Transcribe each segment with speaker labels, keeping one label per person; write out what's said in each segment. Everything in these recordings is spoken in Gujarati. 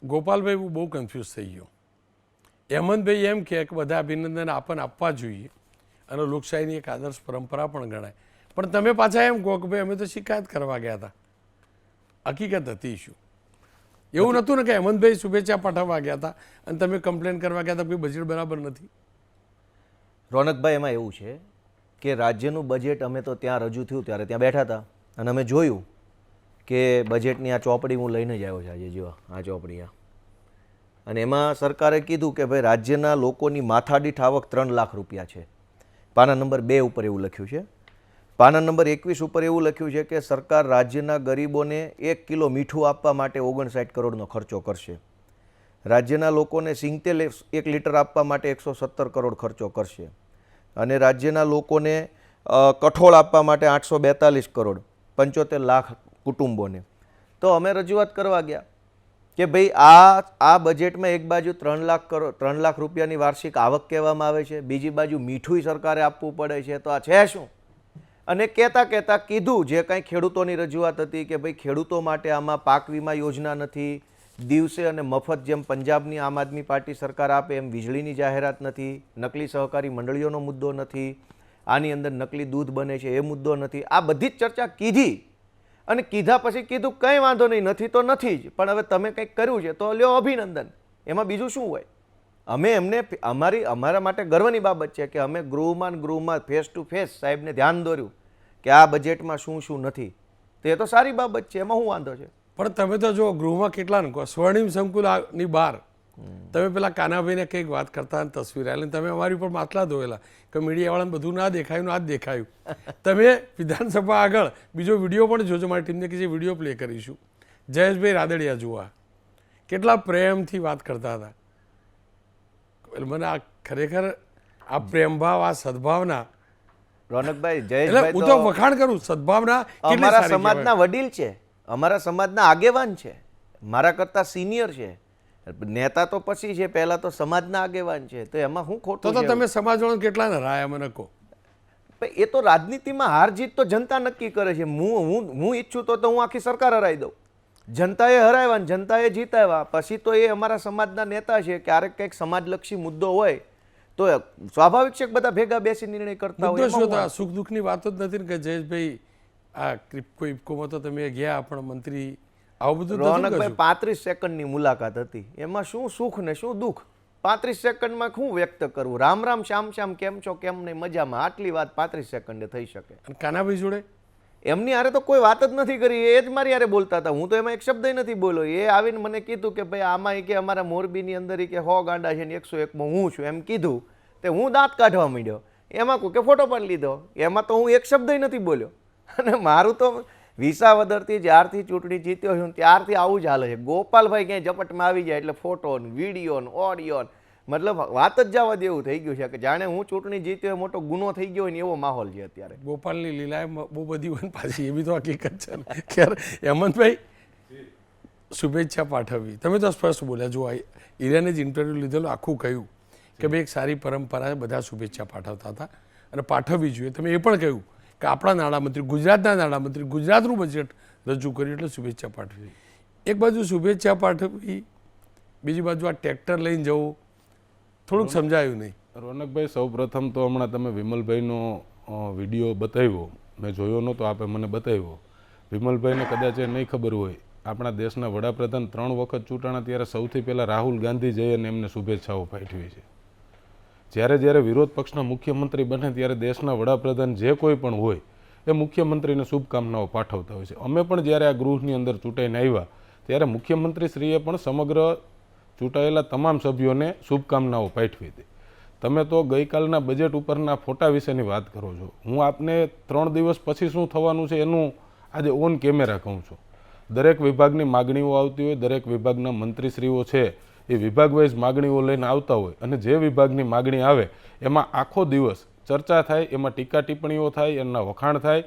Speaker 1: ગોપાલભાઈ હું બહુ કન્ફ્યુઝ થઈ ગયો. હેમંતભાઈ એમ કહે કે બધા અભિનંદન આપણને આપવા જોઈએ અને લોકશાહીની એક આદર્શ પરંપરા પણ ગણાય, પણ તમે પાછા એમ કહો કે ભાઈ અમે તો શિકાયત કરવા ગયા હતા. હકીકત હતી શું? એવું નહોતું ને કે હેમંતભાઈ શુભેચ્છા પાઠવવા ગયા હતા અને તમે કમ્પ્લેન કરવા ગયા હતા કે બજેટ બરાબર નથી?
Speaker 2: રોનકભાઈ, એમાં એવું છે કે રાજ્યનું બજેટ અમે તો ત્યાં રજૂ થયું ત્યારે ત્યાં બેઠા હતા અને અમે જોયું કે બજેટની આ ચોપડી હું લઈને જ આવ્યો છું આજે. જો આ ચોપડી અને એમાં સરકારે કીધું કે ભાઈ રાજ્યના લોકોની માથાદીઠ આવક 3 લાખ રૂપિયા છે. પાના નંબર 2 ઉપર એવું લખ્યું છે. પાના નંબર 21 ઉપર એવું લખ્યું છે કે સરકાર રાજ્યના ગરીબોને 1 કિલો મીઠું આપવા માટે 59 કરોડનો ખર્ચો કરશે. રાજ્યના લોકોને સિંગતેલ 1 લીટર આપવા માટે 117 કરોડ ખર્ચો કરશે અને રાજ્યના લોકોને કઠોળ આપવા માટે 842 કરોડ, 75 લાખ કુટુંબોને. તો અમે રજૂઆત કરવા ગયા કે ભાઈ આ બજેટમાં એક બાજુ 3 લાખ રૂપિયાની વાર્ષિક આવક કહેવામાં આવે છે, બીજી બાજુ મીઠું સરકારે આપવું પડે છે, તો આ છે શું? અને કહેતા કીધું જે કાંઈ ખેડૂતોની રજૂઆત હતી કે ભાઈ ખેડૂતો માટે આમાં પાક વીમા યોજના નથી, દિવસે અને મફત જેમ પંજાબની આમ આદમી પાર્ટી સરકાર આપે એમ વીજળીની જાહેરાત નથી, નકલી સહકારી મંડળીઓનો મુદ્દો નથી, આની અંદર નકલી દૂધ બને છે એ મુદ્દો નથી. આ બધી જ ચર્ચા કીધી અને કીધા પછી કીધું કંઈ વાંધો નહીં, નથી તો નથી જ, પણ હવે તમે કંઈક કર્યું છે તો લ્યો અભિનંદન. એમાં બીજું શું હોય? અમે એમને અમારા માટે ગર્વની બાબત છે કે અમે ગૃહમાં ફેસ ટુ ફેસ સાહેબને ધ્યાન દોર્યું કે આ બજેટમાં શું શું નથી. તો એ તો સારી બાબત છે, એમાં શું વાંધો છે?
Speaker 1: પણ તમે તો જો ગૃહમાં કેટલા ને કહો, સ્વર્ણિમ સંકુલની બહાર તમે પેલા કાનાભાઈને કંઈક વાત કરતા તસવીર આવેલી, તમે અમારી ઉપર માટલા ધોયેલા કે મીડિયાવાળાને બધું ના દેખાયું ને આ જ દેખાયું. તમે વિધાનસભા આગળ બીજો વિડીયો પણ જોજો, મારી ટીમને કે જે વિડીયો પ્લે કરીશું, જયેશભાઈ રાદડિયા જુઓ કેટલા પ્રેમથી વાત કરતા હતા. મને આ ખરેખર આ પ્રેમભાવ, આ સદભાવના,
Speaker 2: રોનકભાઈ, જયેશભાઈ
Speaker 1: હું તો વખાણ કરું સદભાવના.
Speaker 2: અમારા સમાજના વડીલ છે, અમારા સમાજના આગેવાન છે, મારા કરતા સિનિયર છે, નેતા તો પછી છે, પહેલા તો સમાજના આગેવાન છે, તો એમાં હું ખોટું?
Speaker 1: તો તમે સમાજવાળા કેટલા ને રાયા મને કહો.
Speaker 2: એ તો રાજનીતિમાં હાર જીત તો જનતા નક્કી કરે છે. હું ઈચ્છું તો હું આખી સરકાર હરાવી દઉં. જનતાએ હરાવ્યા ને જનતાએ જીતાવ્યા, પછી તો એ અમારા સમાજના નેતા છે. ક્યારેક કંઈક સમાજલક્ષી મુદ્દો હોય તો સ્વાભાવિક છે કે બધા ભેગા બેસી નિર્ણય કરતા હોય.
Speaker 1: સુખ દુઃખની વાતો જ નથી ને કે જયેશભાઈ આ ક્રિપ્કો ઇફકોમાં તો તમે ગયા પણ મંત્રી આવું બધું?
Speaker 2: રોનકભાઈ, 35 સેકન્ડની મુલાકાત હતી, એમાં શું સુખ ને શું દુઃખ? 35 સેકન્ડમાં શું વ્યક્ત કરવું? રામ રામ શ્યામ શ્યામ, કેમ છો, કેમ નહીં, મજામાં, આટલી વાત 35 સેકન્ડે થઈ શકે?
Speaker 1: અને કાનાભાઈ જોડે
Speaker 2: એમની હારે તો કોઈ વાત જ નથી કરી, એ જ મારી હારે બોલતા હતા. હું તો એમાં એક શબ્દ નથી બોલ્યો. એ આવીને મને કીધું કે ભાઈ આમાં કે અમારા મોરબીની અંદર કે 100 ગાંડા છે ને 101માં હું છું એમ કીધું. તે હું દાંત કાઢવા માંડ્યો. એમાં કોઈ કે ફોટો પણ લીધો. એમાં તો હું એક શબ્દ નથી બોલ્યો. અને મારું તો વિસાવદરથી જ્યારથી ચૂંટણી જીત્યો છું ત્યારથી આવું જ હાલે છે. ગોપાલભાઈ ક્યાંય ઝપટમાં આવી જાય એટલે ફોટો ને વિડીયો ને ઓડિયો, મતલબ વાત જ જવા દેવું થઈ ગયું છે કે જાણે હું ચૂંટણી જીત્યો મોટો ગુનો થઈ ગયો હોય ને એવો માહોલ છે અત્યારે.
Speaker 1: ગોપાલની લીલા બહુ બધી હોય પાછી, એ બી તો હકીકત છે ને. ખેર હેમંતભાઈ, શુભેચ્છા પાઠવવી, તમે તો સ્પષ્ટ બોલ્યા. જો ઈરાને જ ઇન્ટરવ્યૂ લીધેલું, આખું કહ્યું કે ભાઈ એક સારી પરંપરા બધા શુભેચ્છા પાઠવતા હતા અને પાઠવવી જોઈએ. તમે એ પણ કહ્યું કે આપણા નાણામંત્રી, ગુજરાતના નાણામંત્રી ગુજરાતનું બજેટ રજૂ કર્યું એટલે શુભેચ્છા પાઠવી. એક બાજુ શુભેચ્છા પાઠવવી, બીજી બાજુ આ ટ્રેક્ટર લઈને જવું, થોડુંક સમજાયું નહીં.
Speaker 3: રોનકભાઈ, સૌ પ્રથમ તો હમણાં તમે વિમલભાઈનો વિડીયો બતાવ્યો, મેં જોયો નહોતો, આપે મને બતાવ્યો. વિમલભાઈને કદાચ એ નહીં ખબર હોય, આપણા દેશના વડાપ્રધાન 3 વખત ચૂંટાણા ત્યારે સૌથી પહેલાં રાહુલ ગાંધી જઈ અને એમને શુભેચ્છાઓ પાઠવી છે. જ્યારે વિરોધ પક્ષના મુખ્યમંત્રી બને ત્યારે દેશના વડાપ્રધાન જે કોઈ પણ હોય એ મુખ્યમંત્રીને શુભકામનાઓ પાઠવતા હોય છે. અમે પણ જ્યારે આ ગૃહની અંદર ચૂંટાઈને આવ્યા ત્યારે મુખ્યમંત્રીશ્રીએ પણ સમગ્ર ચૂંટાયેલા તમામ સભ્યોને શુભકામનાઓ પાઠવી હતી. તમે તો ગઈકાલના બજેટ ઉપરના ફોટા વિશેની વાત કરો છો. હું આપને 3 દિવસ પછી શું થવાનું છે એનું આજે ઓન કેમેરા કહું છું. દરેક વિભાગની માગણીઓ આવતી હોય, દરેક વિભાગના મંત્રીશ્રીઓ છે એ વિભાગ વાઇઝ માગણીઓ લઈને આવતા હોય અને જે વિભાગની માગણી આવે એમાં આખો દિવસ ચર્ચા થાય, એમાં ટીકા ટિપ્પણીઓ થાય, એના વખાણ થાય,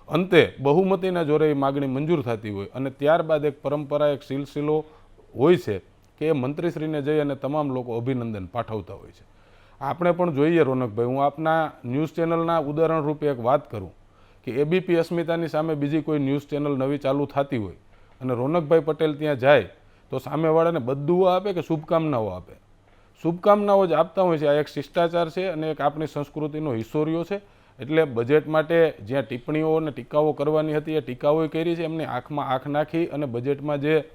Speaker 3: અંતે બહુમતીના જોરે એ માગણી મંજૂર થતી હોય અને ત્યારબાદ એક પરંપરા, એક સિલસિલો હોય છે કે એ મંત્રીશ્રીને જઈ અને તમામ લોકો અભિનંદન પાઠવતા હોય છે. આપણે પણ જોઈએ રોનકભાઈ, હું આપના ન્યૂઝ ચેનલના ઉદાહરણ રૂપે એક વાત કરું કે એબીપી અસ્મિતાની સામે બીજી કોઈ ન્યૂઝ ચેનલ નવી ચાલુ થતી હોય અને રોનકભાઈ પટેલ ત્યાં જાય તો સામેવાળાને બધું આપે કે શુભકામનાઓ આપે? શુભકામનાઓ જ આપતા હોય છે. આ એક શિષ્ટાચાર છે અને એક આપણી સંસ્કૃતિનો હિસ્સો રહ્યો છે. એટલે બજેટ માટે જ્યાં ટિપ્પણીઓ અને ટીકાઓ કરવાની હતી એ ટીકાઓ કરી છે. એમની આંખમાં આંખ નાખી અને બજેટમાં જે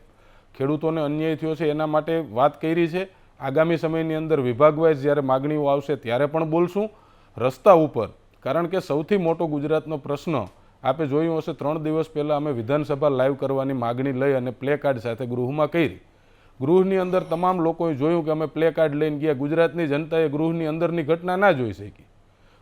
Speaker 3: ખેડૂતોને અન્યાય થયો છે એના માટે વાત કરી છે. આગામી સમયની અંદર વિભાગ વાઇઝ જ્યારે માગણીઓ આવશે ત્યારે પણ બોલશું. રસ્તા ઉપર, કારણ કે સૌથી મોટો ગુજરાતનો પ્રશ્ન આપે જોયું હશે, 3 દિવસ પહેલાં અમે વિધાનસભા લાઈવ કરવાની માગણી લઈ અને પ્લે કાર્ડ સાથે ગૃહમાં કરી. ગૃહની અંદર તમામ લોકોએ જોયું કે અમે પ્લે કાર્ડ લઈને ગયા. ગુજરાતની જનતાએ ગૃહની અંદરની ઘટના ના જોઈ શકી.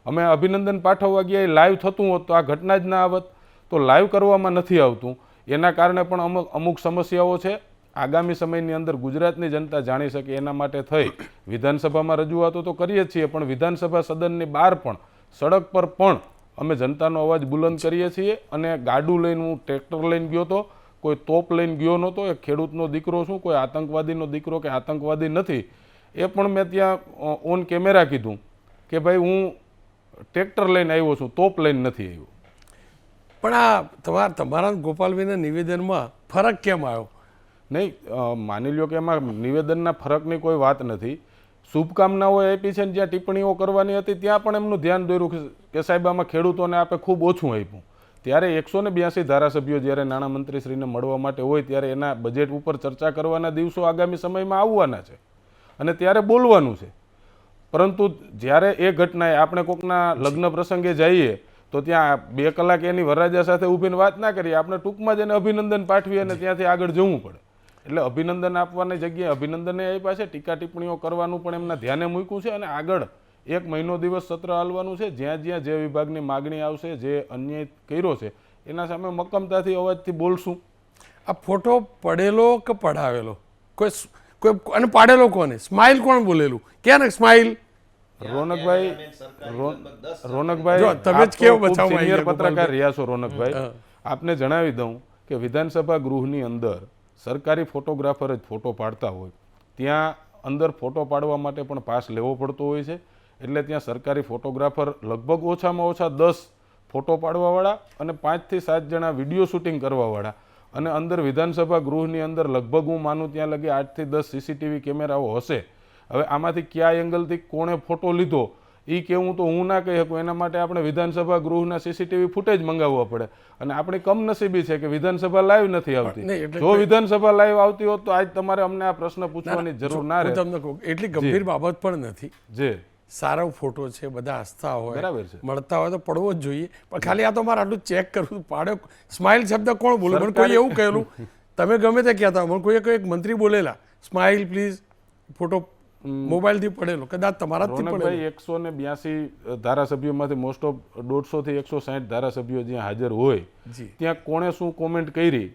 Speaker 3: અમે અભિનંદન પાઠવવા ગયા, એ લાઈવ થતું હોત તો આ ઘટના જ ના આવત. તો લાઈવ કરવામાં નથી આવતું, એના કારણે પણ અમુક સમસ્યાઓ છે. આગામી સમયની અંદર ગુજરાતની જનતા જાણી શકે એના માટે થઈ વિધાનસભામાં રજૂઆતો તો કરીએ છીએ, પણ વિધાનસભા સદનની બહાર પણ, સડક પર પણ અમે જનતાનો અવાજ બુલંદ કરીએ છીએ. અને ગાડું લઈને, હું ટ્રેક્ટર લઈને ગયો હતો, કોઈ તોપ લઈને ગયો નહોતો. એ ખેડૂતનો દીકરો છું, કોઈ આતંકવાદીનો દીકરો કે આતંકવાદી નથી. એ પણ મેં ત્યાં ઓન કેમેરા કીધું કે ભાઈ હું ટ્રેક્ટર લઈને આવ્યો છું, તોપ લઈને નથી આવ્યો.
Speaker 1: પણ આ તમારા ગોપાલભાઈના નિવેદનમાં ફરક કેમ આવ્યો?
Speaker 3: નહીં, માની લ્યો કે એમાં નિવેદનના ફરકની કોઈ વાત નથી. શુભકામનાઓ આપી છે ને જ્યાં ટિપ્પણીઓ કરવાની હતી ત્યાં પણ એમનું ધ્યાન દોર્યું કે સાહેબ આમાં ખેડૂતોને આપે ખૂબ ઓછું આપ્યું. ત્યારે 182 ધારાસભ્યો જ્યારે નાણામંત્રીશ્રીને મળવા માટે હોય ત્યારે એના બજેટ ઉપર ચર્ચા કરવાના દિવસો આગામી સમયમાં આવવાના છે અને ત્યારે બોલવાનું છે. પરંતુ જ્યારે એ ઘટનાએ, આપણે કોકના લગ્ન પ્રસંગે જઈએ તો ત્યાં 2 કલાક એની વરરાજા સાથે ઊભીને વાત ના કરીએ, આપણે ટૂંકમાં જ એને અભિનંદન પાઠવીએ અને ત્યાંથી આગળ જવું પડે. એટલે અભિનંદન આપવાની જગ્યાએ અભિનંદને આપ્યા છે, ટીકા ટિપ્પણીઓ કરવાનું પણ એમના ધ્યાને મૂક્યું છે. અને આગળ 1 મહિનો દિવસ સત્ર હાલવાનું છે. જ્યાં જ્યાં જે વિભાગની માગણી આવશે, જે અન્યાય કર્યો છે એના સામે મક્કમતાથી અવાજથી બોલશું.
Speaker 1: આ ફોટો પડેલો કે પડાવેલો? કોઈ અને પાડેલો કોને? સ્માઇલ કોણ બોલેલું? ક્યાં ને સ્માઇલ?
Speaker 3: રોનકભાઈ,
Speaker 1: તમે જ કેવો બચાવ
Speaker 3: સિનિયર પત્રકાર રહ્યા છો રોનકભાઈ, આપને જણાવી દઉં કે વિધાનસભા ગૃહની અંદર સરકારી ફોટોગ્રાફર જ ફોટો પાડતા હોય. ત્યાં અંદર ફોટો પાડવા માટે પણ પાસ લેવો પડતો હોય છે. એટલે ત્યાં સરકારી ફોટોગ્રાફર લગભગ ઓછામાં ઓછા 10 ફોટો પાડવાવાળા અને 5 થી 7 જણા વિડીયો શૂટિંગ કરવાવાળા, અને અંદર વિધાનસભા ગૃહની અંદર લગભગ હું માનું ત્યાં લગી 8 થી 10 સીસીટીવી કેમેરાઓ હશે. હવે આમાંથી કયા એંગલથી કોણે ફોટો લીધો એ કેવું તો હું ના કહી શકું. એના માટે આપણે વિધાનસભા ગૃહના સીસીટીવી ફૂટેજ મંગાવવા પડે. અને આપણી કમનસીબી છે કે વિધાનસભા લાઈવ નથી આવતી. જો વિધાનસભા લાઈવ આવતી હોત તો આજ તમારે અમને આ પ્રશ્ન પૂછવાની જરૂર ના રહે.
Speaker 1: તમને કહું, એટલી ગંભીર બાબત પણ નથી.
Speaker 3: જે
Speaker 1: સારો ફોટો છે, બધા હસતા હોય,
Speaker 3: બરાબર છે,
Speaker 1: મળતા હોય તો પડવો જ જોઈએ. પણ ખાલી આ તો મારે આટલું ચેક કરવું પાડ્યો. સ્માઇલ શબ્દ કોણ બોલ્યું? મને કોઈ એવું કહેલું, તમે ગમે તે કહેતા, મને કોઈ એક મંત્રી બોલેલા સ્માઇલ પ્લીઝ, ફોટો મોબાઈલથી પડેલો, કદાચ તમારા જ પડેલો.
Speaker 3: 182 ધારાસભ્યોમાંથી મોસ્ટ ઓફ 150 થી 160 ધારાસભ્યો જ્યાં હાજર હોય ત્યાં કોણે શું કોમેન્ટ કરી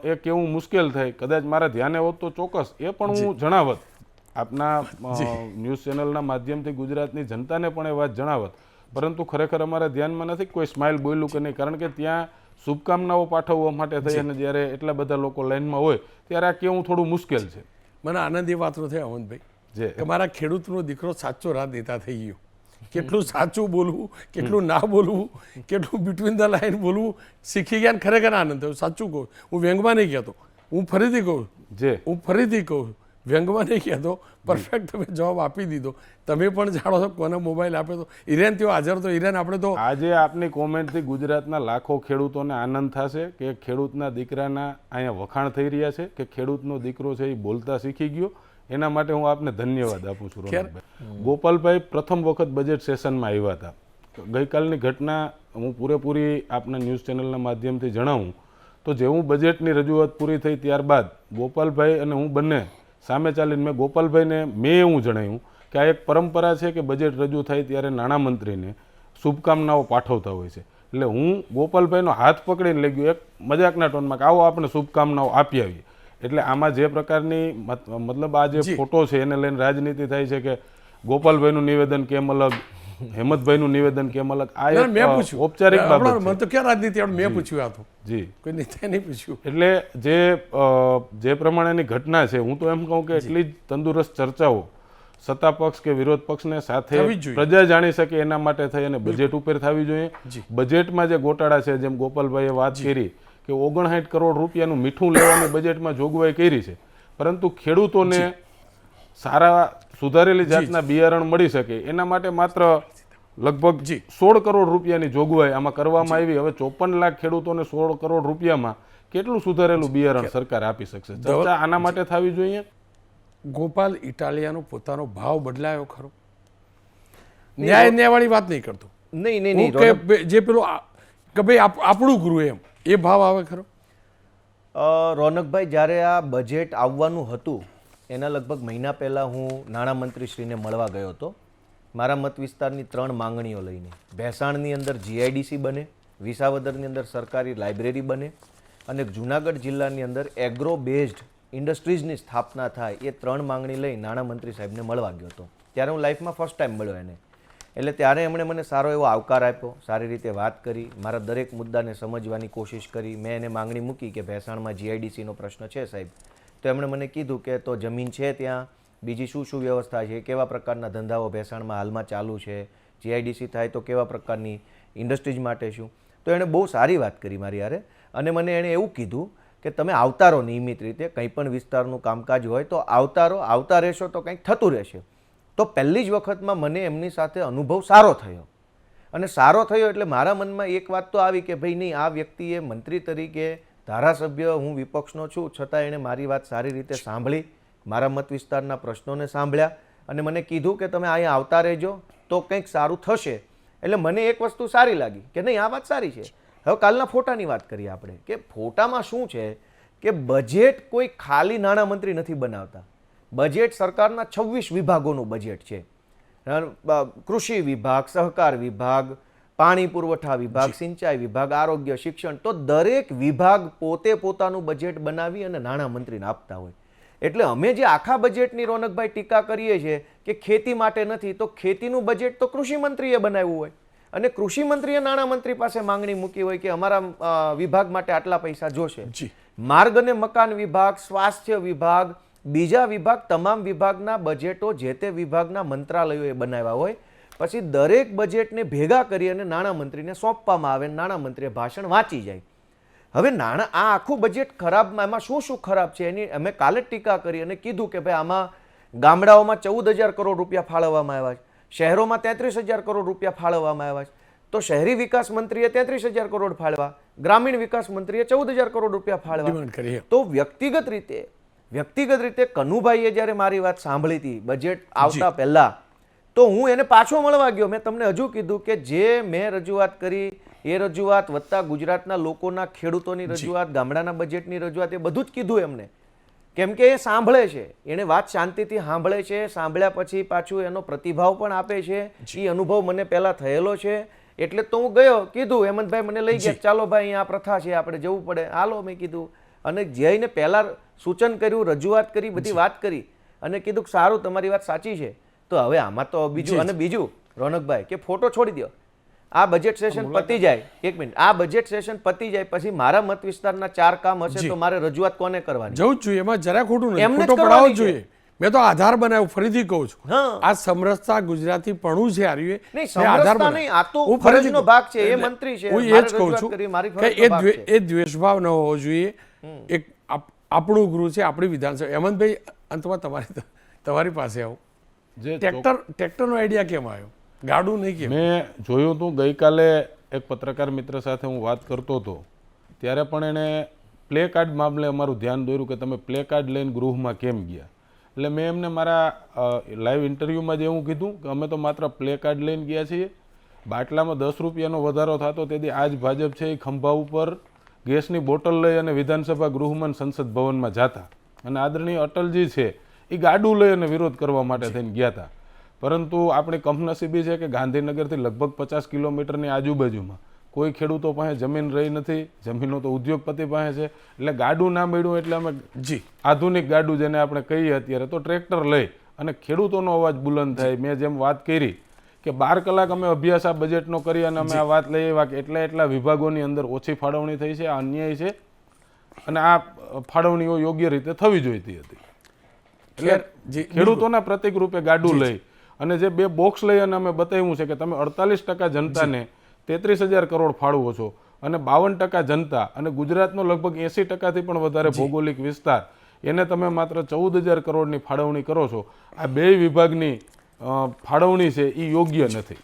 Speaker 3: એ કેવું મુશ્કેલ થાય. કદાચ મારા ધ્યાને હોત તો ચોક્કસ એ પણ હું જણાવત. આપના ન્યૂઝ ચેનલના માધ્યમથી ગુજરાતની જનતાને પણ એ વાત જણાવત. પરંતુ ખરેખર અમારા ધ્યાનમાં નથી કોઈ સ્માઇલ બોલ્યું કે નહીં, કારણ કે ત્યાં શુભકામનાઓ પાઠવવા માટે થઈ અને જ્યારે એટલા બધા લોકો લાઈનમાં હોય ત્યારે આ કેવું થોડું મુશ્કેલ છે.
Speaker 1: મને આનંદ એ વાતનો થયો અમનભાઈ કે મારા ખેડૂતનો દીકરો સાચો રાજનેતા થઈ ગયો. કેટલું સાચું બોલવું, કેટલું ના બોલવું, કેટલું બિટવીન ધ લાઈન બોલવું શીખી ગયા. ખરેખર આનંદ થયો. સાચું કહું, હું વ્યંગમાં નહીં કહેતો, હું ફરીથી કહું વ્યંગમાં નહીં કહેતો. પરફેક્ટ તમે જવાબ આપી દીધો. તમે પણ જાણો છો કોને મોબાઈલ આપ્યો તો. ઈરાન ત્યાં હાજર તો ઈરાન આપણે તો
Speaker 3: આજે આપની કોમેન્ટથી ગુજરાતના લાખો ખેડૂતોને આનંદ થશે કે ખેડૂતના દીકરાના અહીંયા વખાણ થઈ રહ્યા છે, કે ખેડૂતનો દીકરો છે એ બોલતા શીખી ગયો. એના માટે હું આપને ધન્યવાદ આપું છું રોનકભાઈ. ગોપાલભાઈ પ્રથમ વખત બજેટ સેશનમાં આવ્યા હતા. ગઈકાલની ઘટના હું પૂરેપૂરી આપના ન્યૂઝ ચેનલના માધ્યમથી જણાવું તો જેવું બજેટની રજૂઆત પૂરી થઈ ત્યારબાદ ગોપાલભાઈ અને હું બંને સામે ચાલીને મેં ગોપાલભાઈને એવું જણાવ્યું કે આ એક પરંપરા છે કે બજેટ રજૂ થાય ત્યારે નાણામંત્રીને શુભકામનાઓ પાઠવતા હોય છે. એટલે હું ગોપાલભાઈનો હાથ પકડીને લઈ ગયો એક મજાકના ટોનમાં કે આવો આપણે શુભકામનાઓ આપી આવીએ. એટલે આમાં જે પ્રકારની મતલબ આ જે ફોટો છે એને લઈને રાજનીતિ થાય છે કે ગોપાલભાઈનું નિવેદન કેમ અલગ, હેમંતભાઈનું નિવેદન કેમ અલગ, આ એક ઔપચારિક બાબત છે.
Speaker 1: તો ક્યાં રાજનીતિ મેં પૂછ્યું આ તો
Speaker 3: જી
Speaker 1: કોઈ નેતાએ નહીં પૂછ્યું.
Speaker 3: એટલે જે પ્રમાણેની ઘટના છે હું તો એમ કહું કે એટલી જ તંદુરસ્ત ચર્ચાઓ સત્તા પક્ષ કે વિરોધ પક્ષને સાથે પ્રજા જાણી શકે એના માટે થઈ અને બજેટ ઉપર થવી જોઈએ. બજેટમાં જે ગોટાળા છે જેમ ગોપાલભાઈએ વાત કરી કે 59 કરોડ રૂપિયાનું મીઠું લેવાની બજેટમાં જોગવાઈ કરી છે, પરંતુ ખેડૂતોને સારા સુધારેલી જાતના બિયારણ મળી શકે એના માટે માત્ર લગભગ 16 કરોડ રૂપિયાની જોગવાઈ આમાં કરવામાં આવી. હવે 54 લાખ ખેડૂતોને 16 કરોડ રૂપિયામાં કેટલું સુધારેલું બિયારણ સરકાર આપી શકશે? ચર્ચા આના માટે થવી જોઈએ.
Speaker 1: ગોપાલ ઇટાલિયાનો પોતાનો ભાવ બદલાયો ખરો? ન્યાયવાળી વાત નહીં કરતો.
Speaker 2: નહીં
Speaker 1: હું કે જે પેલો કે ભાઈ આપણું ગૃહ એમ એ ભાવ આવે ખરો?
Speaker 2: રોનકભાઈ, જ્યારે આ બજેટ આવવાનું હતું એના લગભગ મહિના પહેલાં હું નાણામંત્રીશ્રીને મળવા ગયો હતો મારા મત વિસ્તારની 3 માંગણીઓ લઈને. ભેસાણની અંદર જીઆઈડીસી બને, વિસાવદરની અંદર સરકારી લાઇબ્રેરી બને અને જુનાગઢ જિલ્લાની અંદર એગ્રો બેઝડ ઇન્ડસ્ટ્રીઝની સ્થાપના થાય, એ 3 માંગણી લઈ નાણામંત્રી સાહેબને મળવા ગયો હતો. ત્યારે હું લાઈફમાં ફર્સ્ટ ટાઈમ મળ્યો એને. એટલે ત્યારે એમણે મને સારો એવો આવકાર આપ્યો, સારી રીતે વાત કરી, મારા દરેક મુદ્દાને સમજવાની કોશિશ કરી. મેં એને માંગણી મૂકી કે ભેસાણમાં જીઆઈડીસીનો પ્રશ્ન છે સાહેબ, તો એમણે મને કીધું કે તો જમીન છે ત્યાં, બીજી શું શું વ્યવસ્થા છે, કેવા પ્રકારના ધંધાઓ ભેસાણમાં હાલમાં ચાલુ છે, જીઆઈડીસી થાય તો કેવા પ્રકારની ઇન્ડસ્ટ્રીઝ માટે શું. તો એણે બહુ સારી વાત કરી મારી યારે અને મને એણે એવું કીધું કે તમે આવતા રહો નિયમિત રીતે, કંઈ પણ વિસ્તારનું કામકાજ હોય તો આવતા રહેશો તો કંઈક થતું રહેશે. તો પહેલી જ વખતમાં મને એમની સાથે અનુભવ સારો થયો અને સારો થયો એટલે મારા મનમાં એક વાત તો આવી કે ભાઈ નહીં, આ વ્યક્તિએ મંત્રી તરીકે, ધારાસભ્ય, હું વિપક્ષનો છું છતાં એણે મારી વાત સારી રીતે સાંભળી, મારા મત વિસ્તારના પ્રશ્નોને સાંભળ્યા અને મને કીધું કે તમે અહીંયા આવતા રહેજો તો કંઈક સારું થશે. એટલે મને એક વસ્તુ સારી લાગી કે નહીં, આ વાત સારી છે. હવે કાલના ફોટાની વાત કરીએ આપણે કે ફોટામાં શું છે કે બજેટ કોઈ ખાલી નાણામંત્રી નથી બનાવતા. બજેટ સરકારના 26 વિભાગોનું બજેટ છે. કૃષિ વિભાગ, સહકાર વિભાગ, પાણી પુરવઠા વિભાગ, સિંચાઈ વિભાગ, આરોગ્ય, શિક્ષણ, તો દરેક વિભાગ પોતે પોતાનું બજેટ બનાવી અને નાણામંત્રીને આપતા હોય. એટલે અમે જે આખા બજેટની રોનકભાઈ ટીકા કરીએ છીએ કે ખેતી માટે નથી, તો ખેતીનું બજેટ તો કૃષિ મંત્રીએ બનાવ્યું હોય અને કૃષિ મંત્રીએ નાણામંત્રી પાસે માંગણી મૂકી હોય કે અમારા વિભાગ માટે આટલા પૈસા જોશે. માર્ગ અને મકાન વિભાગ, સ્વાસ્થ્ય વિભાગ, બીજા વિભાગ, તમામ વિભાગના બજેટો જે તે વિભાગના મંત્રાલયોએ બનાવ્યા હોય. પછી દરેક બજેટને ભેગા કરી અને નાણામંત્રીને સોંપવામાં આવે, નાણામંત્રીએ ભાષણ વાંચી જાય. હવે આ આખું બજેટ ખરાબમાં એમાં શું શું ખરાબ છે એની અમે કાલે ટીકા કરી અને કીધું કે ભાઈ આમાં ગામડાઓમાં 14,000 કરોડ રૂપિયા ફાળવવામાં આવ્યા છે, શહેરોમાં 33,000 કરોડ રૂપિયા ફાળવવામાં આવ્યા છે. તો શહેરી વિકાસ મંત્રીએ 33,000 કરોડ ફાળવા, ગ્રામીણ વિકાસ મંત્રીએ 14,000 કરોડ રૂપિયા ફાળવા. તો વ્યક્તિગત રીતે કનુભાઈએ જ્યારે મારી વાત સાંભળી હતી બજેટ આવતા પહેલા, તો હું એને પાછો મળવા ગયો. મેં તમને હજુ કીધું કે જે મેં રજૂઆત કરી એ રજૂઆત વત્તા ગુજરાતના લોકોના, ખેડૂતોની રજૂઆત, ગામડાના બજેટની રજૂઆત, એ બધું જ કીધું એમને. કેમ કે એ સાંભળે છે, એને વાત શાંતિથી સાંભળે છે, સાંભળ્યા પછી પાછું એનો પ્રતિભાવ પણ આપે છે. એ અનુભવ મને પહેલા થયેલો છે. એટલે તો હું ગયો, કીધું હેમંતભાઈ મને લઈ ગયા, ચાલો ભાઈ અહીંયા આ પ્રથા છે, આપણે જવું પડે, હાલો. મેં કીધું અને જઈને પહેલા સૂચન કર્યું, રજૂઆત કરી, બધી વાત કરી અને કીધું કે સારું, તમારી વાત સાચી છે. તો હવે આમાં તો બીજું રોનકભાઈ કે ફોટો છોડી દો, આ બજેટ સેશન પતી જાય, એક મિનિટ, આ બજેટ સેશન પતી જાય પછી મારા મત વિસ્તારના 4 કામ હશે તો મારે રજૂઆત કોને કરવાની?
Speaker 1: જવું જ જોઈએ, એમાં જરા ખોટું નથી, ફોટો પડાવવો જોઈએ. મેં તો આધાર બનાવ્યો, ફરીથી કહું છું, આ સમરસતા ગુજરાતી પણ છે.
Speaker 2: સમરસતા નહીં, આ તો ફરજનો ભાગ છે, એ મંત્રી છે,
Speaker 1: હું એ જ કહું છું કે એ દ્વેષભાવ ન હોવો જોઈએ. એક આપણું ગૃહ છે, આપણી વિધાનસભા. હેમંતભાઈ, અંતમાં તમારી પાસે આવું, ટ્રેક્ટરનો આઈડિયા કેમ આવ્યો? ગાડું નહીં કેમ?
Speaker 3: મેં જોયું હતું ગઈકાલે એક પત્રકાર મિત્ર સાથે હું વાત કરતો હતો ત્યારે પણ એણે પ્લે કાર્ડ મામલે અમારું ધ્યાન દોર્યું કે તમે પ્લે કાર્ડ લઈને ગૃહમાં કેમ ગયા. એટલે મેં એમને મારા લાઈવ ઇન્ટરવ્યૂમાં જે એવું કીધું કે અમે તો માત્ર પ્લે કાર્ડ લઈને ગયા છીએ. બાટલામાં 10 રૂપિયાનો વધારો થતો તેથી આજ ભાજપ છે એ ખંભા ઉપર ગેસની બોટલ લઈ અને વિધાનસભા ગૃહમાં સંસદ ભવનમાં જતા અને આદરણીય અટલજી છે એ ગાડું લઈ અને વિરોધ કરવા માટે થઈને ગયા હતા. પરંતુ આપણી કમનસીબી છે કે ગાંધીનગરથી લગભગ 50 કિલોમીટરની આજુબાજુમાં કોઈ ખેડૂતો પાસે જમીન રહી નથી, જમીનો તો ઉદ્યોગપતિ પાસે છે. એટલે ગાડું ના મળ્યું એટલે અમે આધુનિક ગાડું જેને આપણે કહીએ અત્યારે તો ટ્રેક્ટર લઈ અને ખેડૂતોનો અવાજ બુલંદ થાય. મેં જેમ વાત કરી કે 12 કલાક અમે અભ્યાસ આ બજેટનો કરી અને અમે આ વાત લઈ આવ્યા કે એટલા વિભાગોની અંદર ઓછી ફાળવણી થઈ છે, આ અન્યાય છે અને આ ફાળવણીઓ યોગ્ય રીતે થવી જોઈતી હતી. એટલે ખેડૂતોના પ્રતિક રૂપે ગાડું લઈ અને જે 2 બોક્સ લઈ અને અમે બતાવ્યું છે કે તમે 48% જનતાને 33,000 કરોડ ફાળવો છો અને 52% જનતા અને ગુજરાતનો લગભગ 80%થી પણ વધારે ભૌગોલિક વિસ્તાર એને તમે માત્ર 14,000 કરોડની ફાળવણી કરો છો. આ બે વિભાગની ફાળવણી છે એ યોગ્ય નથી.